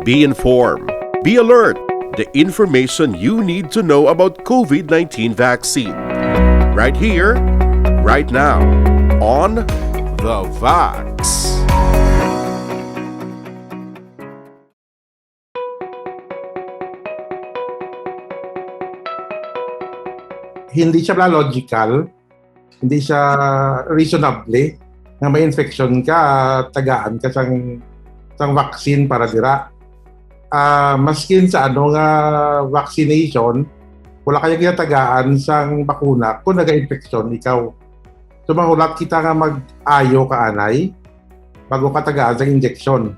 Be informed. Be alert. The information you need to know about COVID-19 vaccine. Right here, right now, on THEVAX. Hindi siya logical, hindi siya reasonable na may infection ka, tagaan ka sang vaccine para dira. Maskin sa vaccination, wala kaya kinatagaan sang bakuna kung naga-infection ikaw. So mahulat kita nga mag-ayo ka anay bago ka tagaan sa injection.